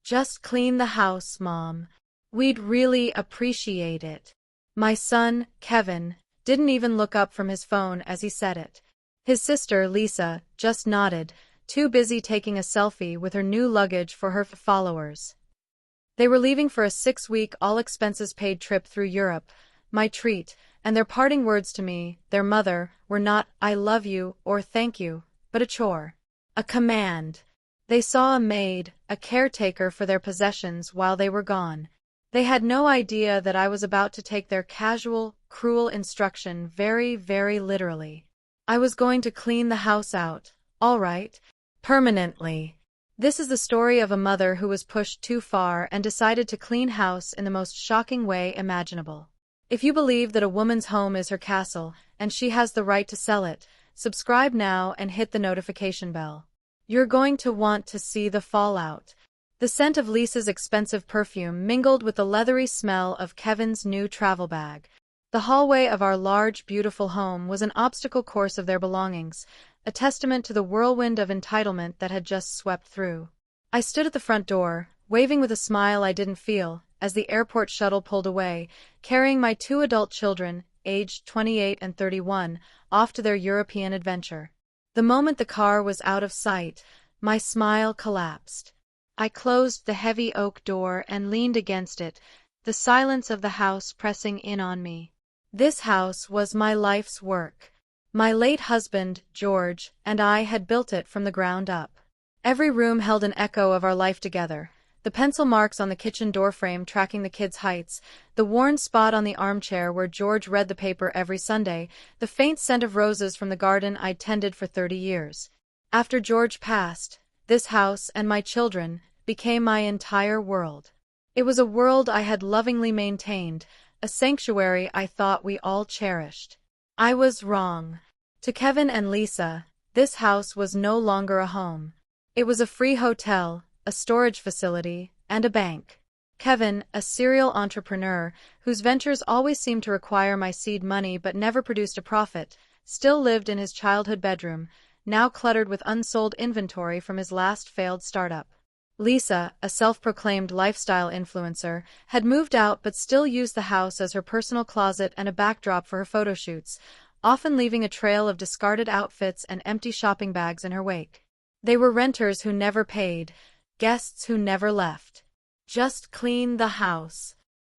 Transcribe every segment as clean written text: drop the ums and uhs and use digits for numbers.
Just clean the house, Mom. We'd really appreciate it. My son, Kevin, didn't even look up from his phone as he said it. His sister, Lisa, just nodded, too busy taking a selfie with her new luggage for her followers. They were leaving for a 6-week all-expenses-paid trip through Europe, my treat, and their parting words to me, their mother, were not, "I love you" or "thank you," but a chore. A command. They saw a maid, a caretaker for their possessions while they were gone. They had no idea that I was about to take their casual, cruel instruction very, very literally. I was going to clean the house out, all right, permanently. This is the story of a mother who was pushed too far and decided to clean house in the most shocking way imaginable. If you believe that a woman's home is her castle, and she has the right to sell it, subscribe now and hit the notification bell. You're going to want to see the fallout. The scent of Lisa's expensive perfume mingled with the leathery smell of Kevin's new travel bag. The hallway of our large, beautiful home was an obstacle course of their belongings, a testament to the whirlwind of entitlement that had just swept through. I stood at the front door, waving with a smile I didn't feel, as the airport shuttle pulled away, carrying my 2 adult children, aged 28 and 31, off to their European adventure. The moment the car was out of sight, my smile collapsed. I closed the heavy oak door and leaned against it, the silence of the house pressing in on me. This house was my life's work. My late husband, George, and I had built it from the ground up. Every room held an echo of our life together. The pencil marks on the kitchen doorframe tracking the kids' heights, the worn spot on the armchair where George read the paper every Sunday, the faint scent of roses from the garden I'd tended for 30 years. After George passed, this house and my children became my entire world. It was a world I had lovingly maintained, a sanctuary I thought we all cherished. I was wrong. To Kevin and Lisa, this house was no longer a home. It was a free hotel, a storage facility, and a bank. Kevin, a serial entrepreneur, whose ventures always seemed to require my seed money but never produced a profit, still lived in his childhood bedroom, now cluttered with unsold inventory from his last failed startup. Lisa, a self-proclaimed lifestyle influencer, had moved out but still used the house as her personal closet and a backdrop for her photo shoots, often leaving a trail of discarded outfits and empty shopping bags in her wake. They were renters who never paid, guests who never left. Just clean the house.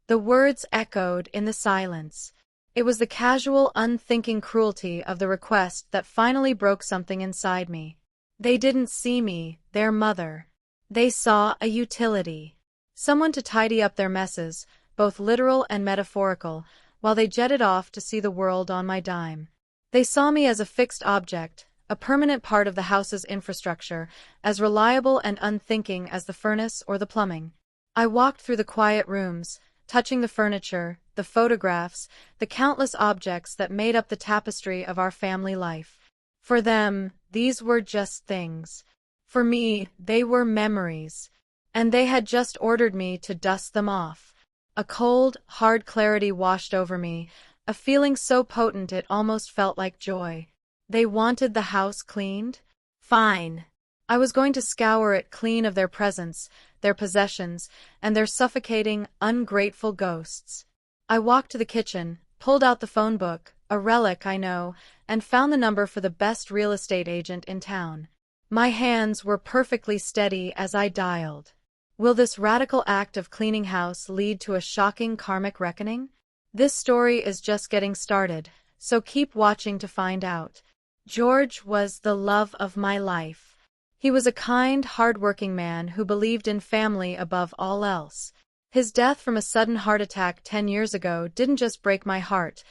The words echoed in the silence. It was the casual, unthinking cruelty of the request that finally broke something inside me. They didn't see me, their mother. They saw a utility. Someone to tidy up their messes, both literal and metaphorical, while they jetted off to see the world on my dime. They saw me as a fixed object, a permanent part of the house's infrastructure, as reliable and unthinking as the furnace or the plumbing. I walked through the quiet rooms, touching the furniture, the photographs, the countless objects that made up the tapestry of our family life. For them, these were just things. For me, they were memories. And they had just ordered me to dust them off. A cold, hard clarity washed over me, a feeling so potent it almost felt like joy. They wanted the house cleaned? Fine. I was going to scour it clean of their presence, their possessions, and their suffocating, ungrateful ghosts. I walked to the kitchen, pulled out the phone book, a relic I know, and found the number for the best real estate agent in town. My hands were perfectly steady as I dialed. Will this radical act of cleaning house lead to a shocking karmic reckoning? This story is just getting started, so keep watching to find out. George was the love of my life. He was a kind, hard-working man who believed in family above all else. His death from a sudden heart attack 10 years ago didn't just break my heart,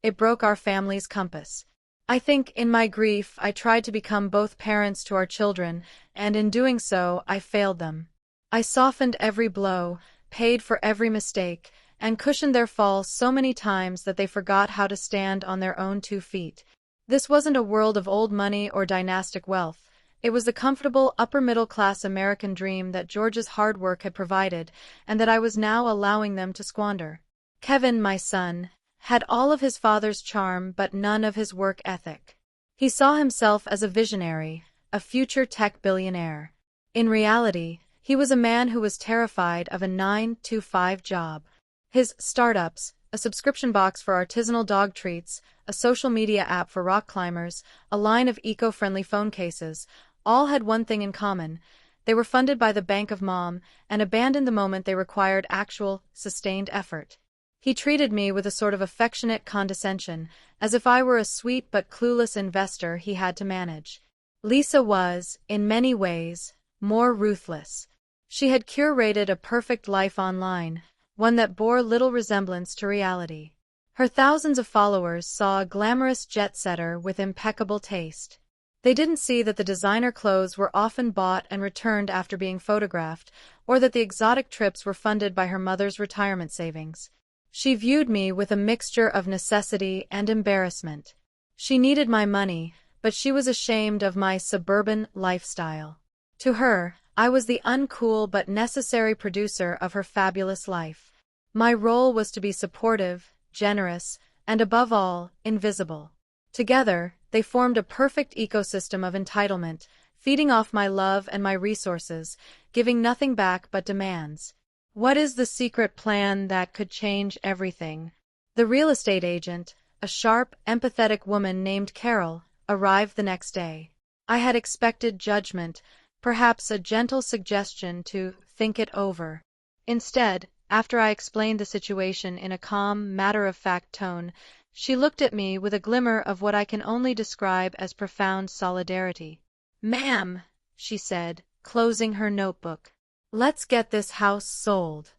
it broke our family's compass. I think in my grief I tried to become both parents to our children, and in doing so I failed them. I softened every blow, paid for every mistake, and cushioned their fall so many times that they forgot how to stand on their own 2 feet. This wasn't a world of old money or dynastic wealth. It was the comfortable, upper-middle-class American dream that George's hard work had provided, and that I was now allowing them to squander. Kevin, my son, had all of his father's charm but none of his work ethic. He saw himself as a visionary, a future tech billionaire. In reality, He was a man who was terrified of a 9-to-5 job. His startups, a subscription box for artisanal dog treats, a social media app for rock climbers, a line of eco-friendly phone cases, all had one thing in common. They were funded by the Bank of Mom and abandoned the moment they required actual, sustained effort. He treated me with a sort of affectionate condescension, as if I were a sweet but clueless investor he had to manage. Lisa was, in many ways, more ruthless. She had curated a perfect life online, one that bore little resemblance to reality. Her thousands of followers saw a glamorous jet-setter with impeccable taste. They didn't see that the designer clothes were often bought and returned after being photographed, or that the exotic trips were funded by her mother's retirement savings. She viewed me with a mixture of necessity and embarrassment. She needed my money, but she was ashamed of my suburban lifestyle. To her, I was the uncool but necessary producer of her fabulous life. My role was to be supportive, generous, and above all, invisible. Together, they formed a perfect ecosystem of entitlement, feeding off my love and my resources, giving nothing back but demands. What is the secret plan that could change everything? The real estate agent, a sharp, empathetic woman named Carol, arrived the next day. I had expected judgment, perhaps a gentle suggestion to think it over. Instead, after I explained the situation in a calm, matter-of-fact tone, she looked at me with a glimmer of what I can only describe as profound solidarity. "Ma'am," she said, closing her notebook, "let's get this house sold."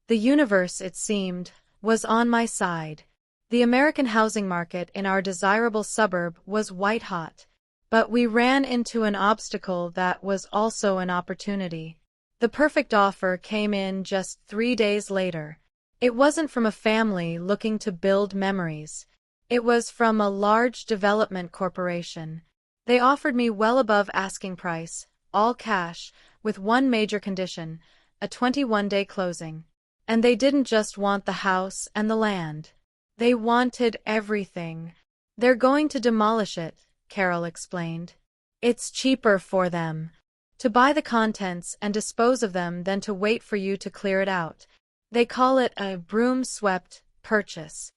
The universe, it seemed, was on my side. The American housing market in our desirable suburb was white-hot. But we ran into an obstacle that was also an opportunity. The perfect offer came in just 3 days later. It wasn't from a family looking to build memories. It was from a large development corporation. They offered me well above asking price, all cash, with one major condition, a 21-day closing. And they didn't just want the house and the land. They wanted everything. "They're going to demolish it," Carol explained. "It's cheaper for them to buy the contents and dispose of them than to wait for you to clear it out. They call it a broom-swept purchase.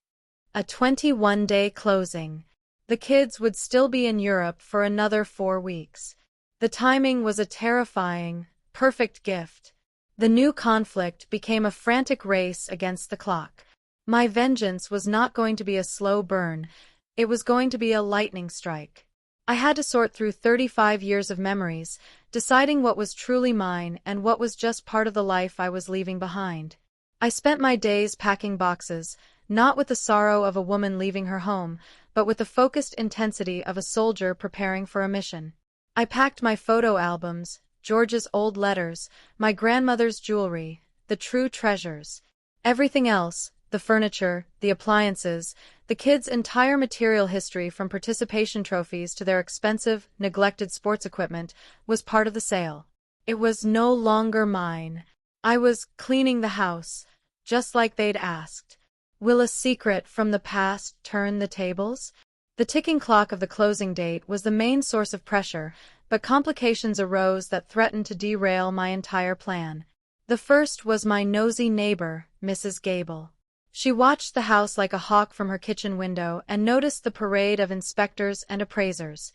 A 21-day closing. The kids would still be in Europe for another 4 weeks. The timing was a terrifying, perfect gift. The new conflict became a frantic race against the clock. My vengeance was not going to be a slow burn. It was going to be a lightning strike. I had to sort through 35 years of memories, deciding what was truly mine and what was just part of the life I was leaving behind. I spent my days packing boxes, not with the sorrow of a woman leaving her home, but with the focused intensity of a soldier preparing for a mission. I packed my photo albums, George's old letters, my grandmother's jewelry, the true treasures. Everything else, the furniture, the appliances, the kids' entire material history from participation trophies to their expensive, neglected sports equipment, was part of the sale. It was no longer mine. I was cleaning the house, just like they'd asked. Will a secret from the past turn the tables? The ticking clock of the closing date was the main source of pressure, but complications arose that threatened to derail my entire plan. The first was my nosy neighbor, Mrs. Gable. She watched the house like a hawk from her kitchen window and noticed the parade of inspectors and appraisers.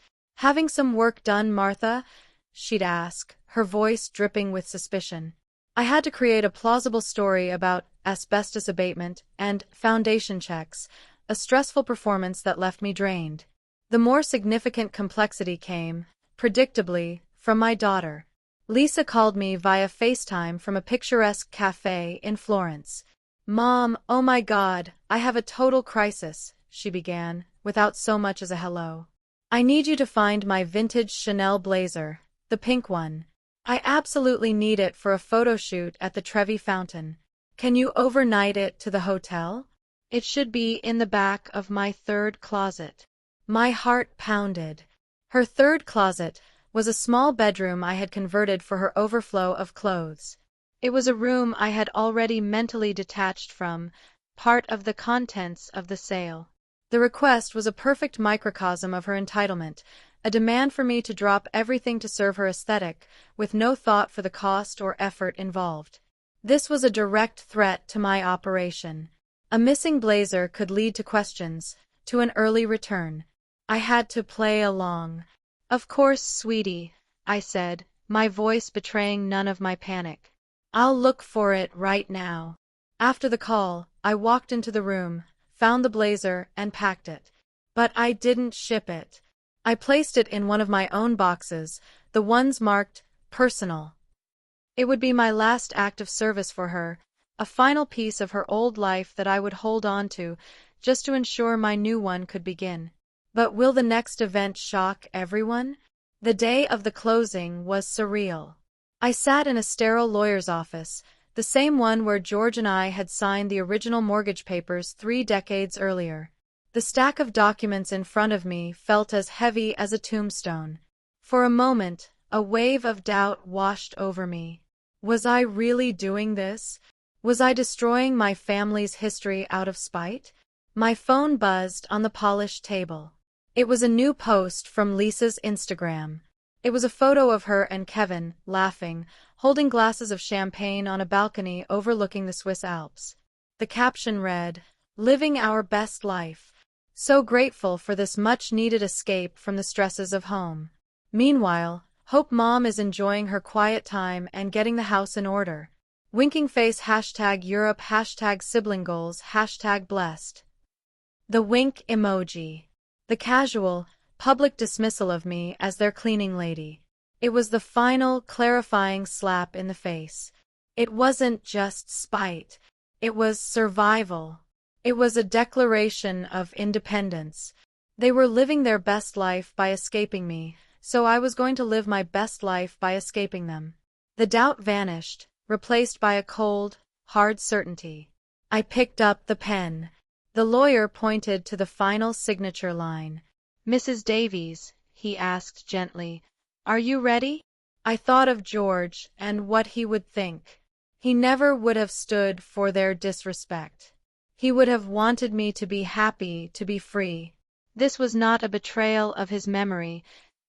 "Having some work done, Martha?" she'd ask, her voice dripping with suspicion. I had to create a plausible story about asbestos abatement and foundation checks, a stressful performance that left me drained. The more significant complexity came, predictably, from my daughter. Lisa called me via FaceTime from a picturesque cafe in Florence. "Mom, oh my God, I have a total crisis," she began, without so much as a hello. "I need you to find my vintage Chanel blazer, the pink one. I absolutely need it for a photo shoot at the Trevi Fountain. Can you overnight it to the hotel? It should be in the back of my third closet." My heart pounded. Her third closet was a small bedroom I had converted for her overflow of clothes. It was a room I had already mentally detached from, part of the contents of the sale. The request was a perfect microcosm of her entitlement, a demand for me to drop everything to serve her aesthetic, with no thought for the cost or effort involved. This was a direct threat to my operation. A missing blazer could lead to questions, to an early return. I had to play along. "Of course, sweetie," I said, my voice betraying none of my panic. "I'll look for it right now." After the call, I walked into the room, found the blazer, and packed it. But I didn't ship it. I placed it in one of my own boxes, the ones marked personal. It would be my last act of service for her, a final piece of her old life that I would hold on to, just to ensure my new one could begin. But will the next event shock everyone? The day of the closing was surreal. I sat in a sterile lawyer's office, the same one where George and I had signed the original mortgage papers 3 decades earlier. The stack of documents in front of me felt as heavy as a tombstone. For a moment, a wave of doubt washed over me. Was I really doing this? Was I destroying my family's history out of spite? My phone buzzed on the polished table. It was a new post from Lisa's Instagram. It was a photo of her and Kevin, laughing, holding glasses of champagne on a balcony overlooking the Swiss Alps. The caption read, "Living our best life. So grateful for this much-needed escape from the stresses of home." Meanwhile, hope Mom is enjoying her quiet time and getting the house in order. Winking face #Europe #sibling goals #blessed. The wink emoji. The casual, public dismissal of me as their cleaning lady. It was the final, clarifying slap in the face. It wasn't just spite. It was survival. It was a declaration of independence. They were living their best life by escaping me, so I was going to live my best life by escaping them. The doubt vanished, replaced by a cold, hard certainty. I picked up the pen. The lawyer pointed to the final signature line. "Mrs. Davies," he asked gently, "are you ready?" I thought of George and what he would think. He never would have stood for their disrespect. He would have wanted me to be happy, to be free. This was not a betrayal of his memory.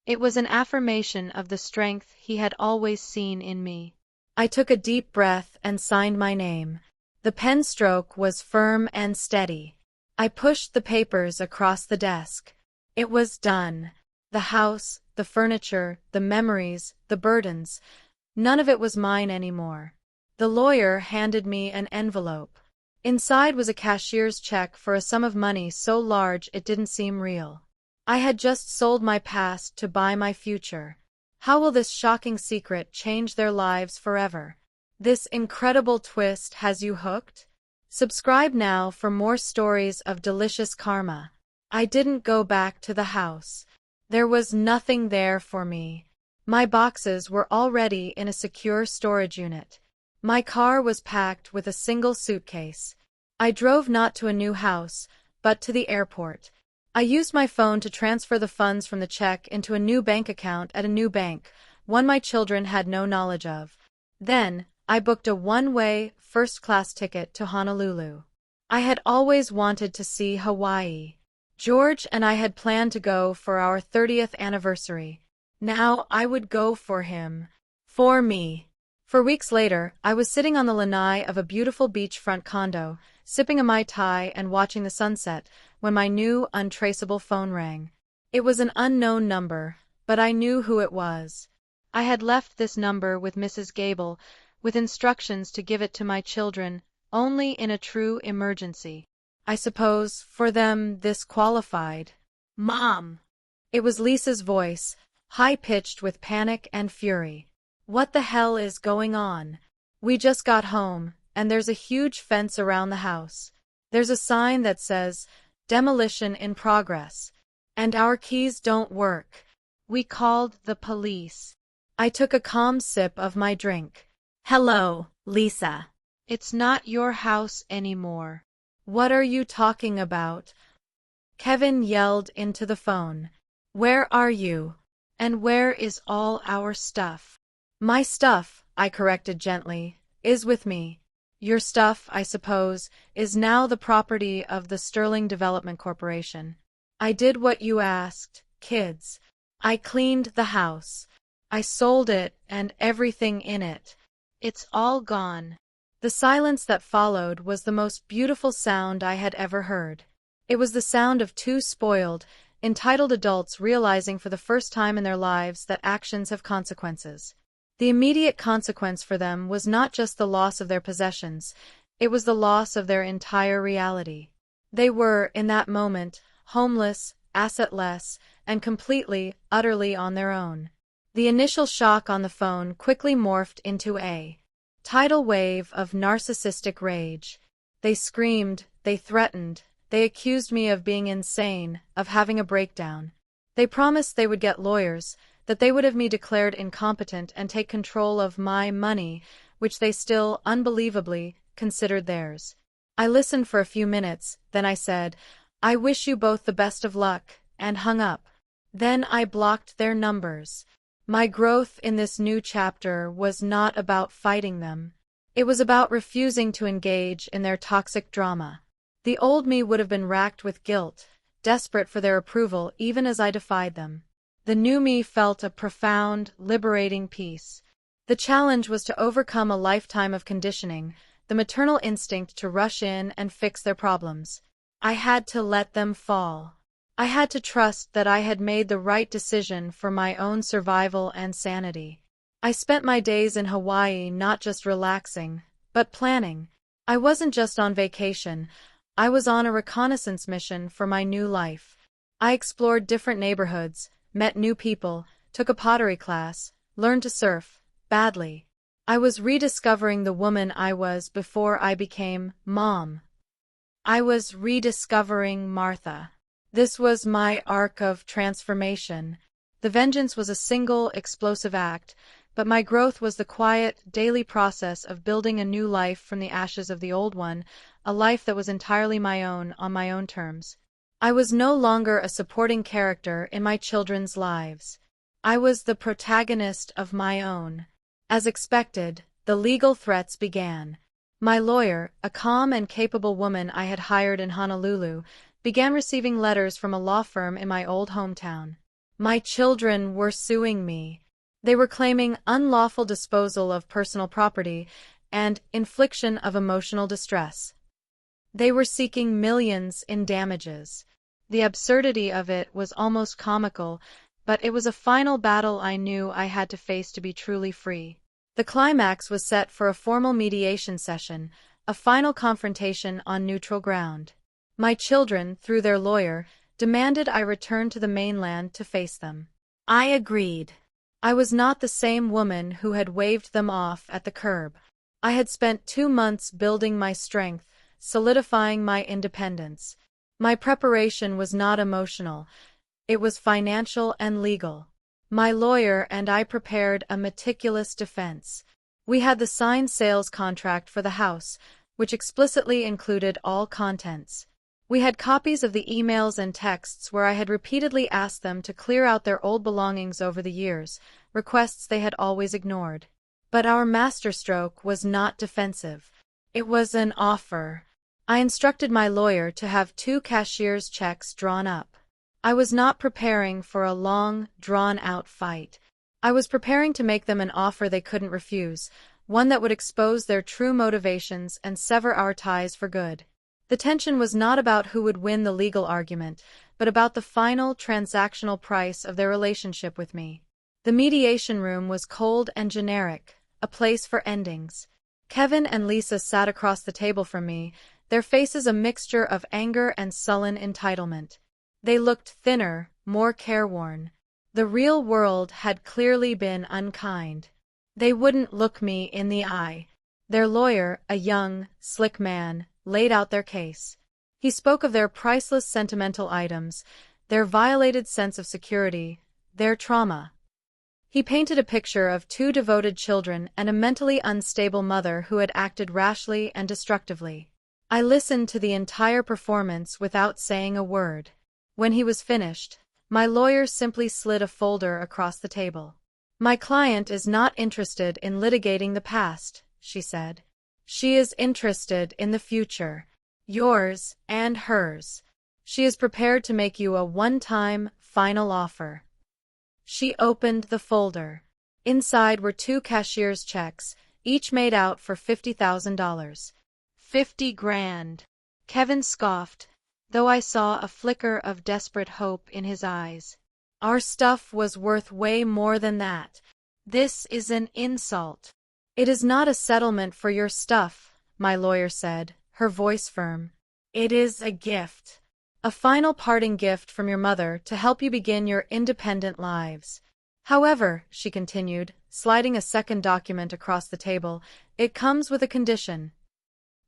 It was an affirmation of the strength he had always seen in me. I took a deep breath and signed my name. The pen stroke was firm and steady. I pushed the papers across the desk. It was done. The house, the furniture, the memories, the burdens, none of it was mine anymore. The lawyer handed me an envelope. Inside was a cashier's check for a sum of money so large it didn't seem real. I had just sold my past to buy my future. How will this shocking secret change their lives forever? This incredible twist has you hooked? Subscribe now for more stories of delicious karma. I didn't go back to the house. There was nothing there for me. My boxes were already in a secure storage unit. My car was packed with a single suitcase. I drove not to a new house, but to the airport. I used my phone to transfer the funds from the check into a new bank account at a new bank, one my children had no knowledge of. Then, I booked a one-way, first-class ticket to Honolulu. I had always wanted to see Hawaii. George and I had planned to go for our 30th anniversary. Now I would go for him. For me. For weeks later, I was sitting on the lanai of a beautiful beachfront condo, sipping a Mai Tai and watching the sunset, when my new, untraceable phone rang. It was an unknown number, but I knew who it was. I had left this number with Mrs. Gable, with instructions to give it to my children, only in a true emergency. I suppose, for them, this qualified. "Mom!" It was Lisa's voice, high-pitched with panic and fury. "What the hell is going on? We just got home, and there's a huge fence around the house. There's a sign that says, 'Demolition in progress.' And our keys don't work. We called the police." I took a calm sip of my drink. "Hello, Lisa. It's not your house anymore." "What are you talking about?" Kevin yelled into the phone. "Where are you? And where is all our stuff?" "My stuff," I corrected gently, "is with me. Your stuff, I suppose, is now the property of the Sterling Development Corporation. I did what you asked, kids. I cleaned the house. I sold it and everything in it. It's all gone. The silence that followed was the most beautiful sound I had ever heard. It was the sound of two spoiled, entitled adults realizing for the first time in their lives that actions have consequences. The immediate consequence for them was not just the loss of their possessions, it was the loss of their entire reality. They were, in that moment, homeless, assetless, and completely, utterly on their own. The initial shock on the phone quickly morphed into a tidal wave of narcissistic rage. They screamed, they threatened, they accused me of being insane, of having a breakdown. They promised they would get lawyers, that they would have me declared incompetent and take control of my money, which they still, unbelievably, considered theirs. I listened for a few minutes, then I said, "I wish you both the best of luck," and hung up. Then I blocked their numbers. My growth in this new chapter was not about fighting them. It was about refusing to engage in their toxic drama. The old me would have been racked with guilt, desperate for their approval even as I defied them. The new me felt a profound, liberating peace. The challenge was to overcome a lifetime of conditioning, the maternal instinct to rush in and fix their problems. I had to let them fall. I had to trust that I had made the right decision for my own survival and sanity. I spent my days in Hawaii not just relaxing, but planning. I wasn't just on vacation, I was on a reconnaissance mission for my new life. I explored different neighborhoods, met new people, took a pottery class, learned to surf, badly. I was rediscovering the woman I was before I became Mom. I was rediscovering Martha. This was my arc of transformation. The vengeance was a single, explosive act, but my growth was the quiet, daily process of building a new life from the ashes of the old one, a life that was entirely my own, on my own terms. I was no longer a supporting character in my children's lives. I was the protagonist of my own. As expected, the legal threats began. My lawyer, a calm and capable woman I had hired in Honolulu, began receiving letters from a law firm in my old hometown. My children were suing me. They were claiming unlawful disposal of personal property and infliction of emotional distress. They were seeking millions in damages. The absurdity of it was almost comical, but it was a final battle I knew I had to face to be truly free. The climax was set for a formal mediation session, a final confrontation on neutral ground. My children, through their lawyer, demanded I return to the mainland to face them. I agreed. I was not the same woman who had waved them off at the curb. I had spent 2 months building my strength, solidifying my independence. My preparation was not emotional, it was financial and legal. My lawyer and I prepared a meticulous defense. We had the signed sales contract for the house, which explicitly included all contents. We had copies of the emails and texts where I had repeatedly asked them to clear out their old belongings over the years, requests they had always ignored. But our masterstroke was not defensive. It was an offer. I instructed my lawyer to have 2 cashier's checks drawn up. I was not preparing for a long, drawn-out fight. I was preparing to make them an offer they couldn't refuse, one that would expose their true motivations and sever our ties for good. The tension was not about who would win the legal argument, but about the final transactional price of their relationship with me. The mediation room was cold and generic, a place for endings. Kevin and Lisa sat across the table from me, their faces a mixture of anger and sullen entitlement. They looked thinner, more careworn. The real world had clearly been unkind. They wouldn't look me in the eye. Their lawyer, a young, slick man, laid out their case. He spoke of their priceless sentimental items, their violated sense of security, their trauma. He painted a picture of 2 devoted children and a mentally unstable mother who had acted rashly and destructively. I listened to the entire performance without saying a word. When he was finished, my lawyer simply slid a folder across the table. "My client is not interested in litigating the past," she said. "She is interested in the future, yours and hers. She is prepared to make you a one-time, final offer." She opened the folder. Inside were 2 cashier's checks, each made out for $50,000. 50 grand. Kevin scoffed, though I saw a flicker of desperate hope in his eyes. Our stuff was worth way more than that. This is an insult. It is not a settlement for your stuff, my lawyer said, her voice firm. It is a gift. A final parting gift from your mother to help you begin your independent lives. However, she continued, sliding a second document across the table, it comes with a condition.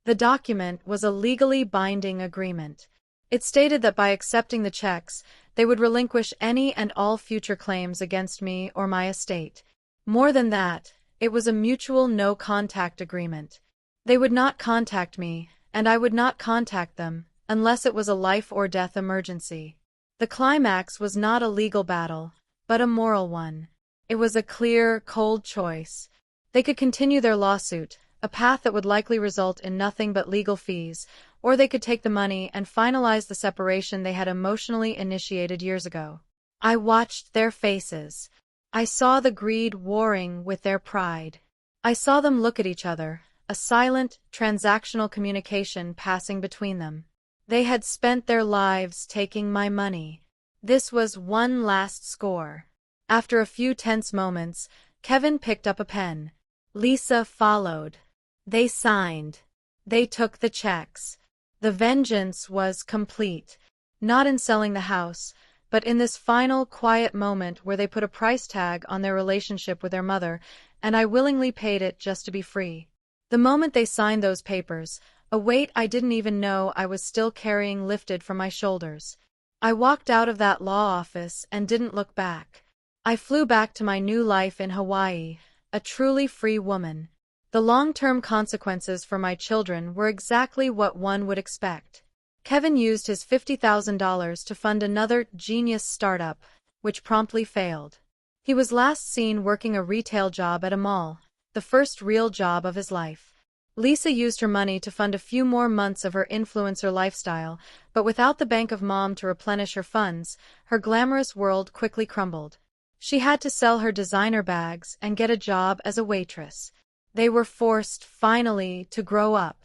The document was a legally binding agreement. It stated that by accepting the checks, they would relinquish any and all future claims against me or my estate. More than that, it was a mutual no-contact agreement. They would not contact me, and I would not contact them, unless it was a life-or-death emergency. The climax was not a legal battle, but a moral one. It was a clear, cold choice. They could continue their lawsuit, a path that would likely result in nothing but legal fees, or they could take the money and finalize the separation they had emotionally initiated years ago. I watched their faces. I saw the greed warring with their pride. I saw them look at each other, a silent, transactional communication passing between them. They had spent their lives taking my money. This was one last score. After a few tense moments, Kevin picked up a pen. Lisa followed. They signed. They took the checks. The vengeance was complete. Not in selling the house, but in this final, quiet moment where they put a price tag on their relationship with their mother, and I willingly paid it just to be free. The moment they signed those papers, a weight I didn't even know I was still carrying lifted from my shoulders. I walked out of that law office and didn't look back. I flew back to my new life in Hawaii, a truly free woman. The long-term consequences for my children were exactly what one would expect. Kevin used his $50,000 to fund another genius startup, which promptly failed. He was last seen working a retail job at a mall, the first real job of his life. Lisa used her money to fund a few more months of her influencer lifestyle, but without the bank of mom to replenish her funds, her glamorous world quickly crumbled. She had to sell her designer bags and get a job as a waitress. They were forced, finally, to grow up.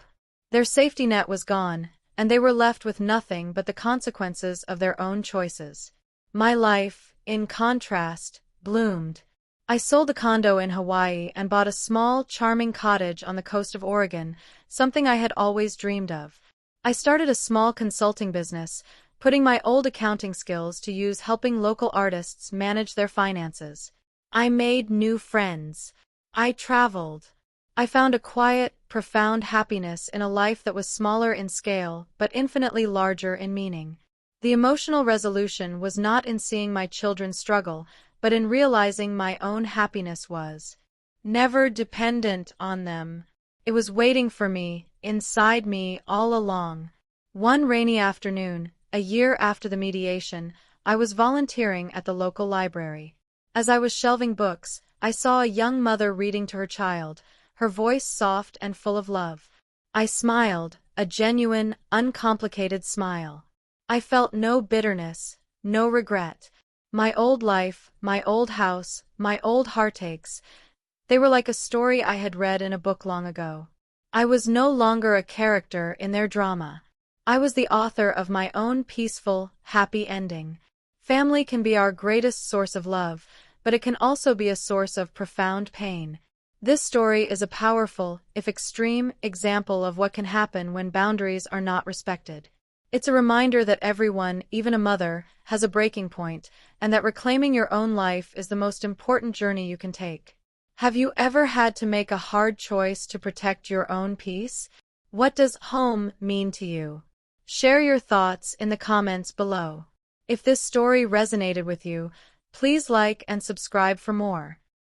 Their safety net was gone, and they were left with nothing but the consequences of their own choices. My life, in contrast, bloomed. I sold a condo in Hawaii and bought a small, charming cottage on the coast of Oregon, something I had always dreamed of. I started a small consulting business, putting my old accounting skills to use helping local artists manage their finances. I made new friends. I traveled. I found a quiet, profound happiness in a life that was smaller in scale but infinitely larger in meaning. The emotional resolution was not in seeing my children struggle, but in realizing my own happiness was never dependent on them. It was waiting for me, inside me, all along. One rainy afternoon, a year after the mediation, I was volunteering at the local library. As I was shelving books, I saw a young mother reading to her child, her voice soft and full of love. I smiled, a genuine, uncomplicated smile. I felt no bitterness, no regret. My old life, my old house, my old heartaches, they were like a story I had read in a book long ago. I was no longer a character in their drama. I was the author of my own peaceful, happy ending. Family can be our greatest source of love, but it can also be a source of profound pain. This story is a powerful, if extreme, example of what can happen when boundaries are not respected. It's a reminder that everyone, even a mother, has a breaking point, and that reclaiming your own life is the most important journey you can take. Have you ever had to make a hard choice to protect your own peace? What does home mean to you? Share your thoughts in the comments below. If this story resonated with you, please like and subscribe for more.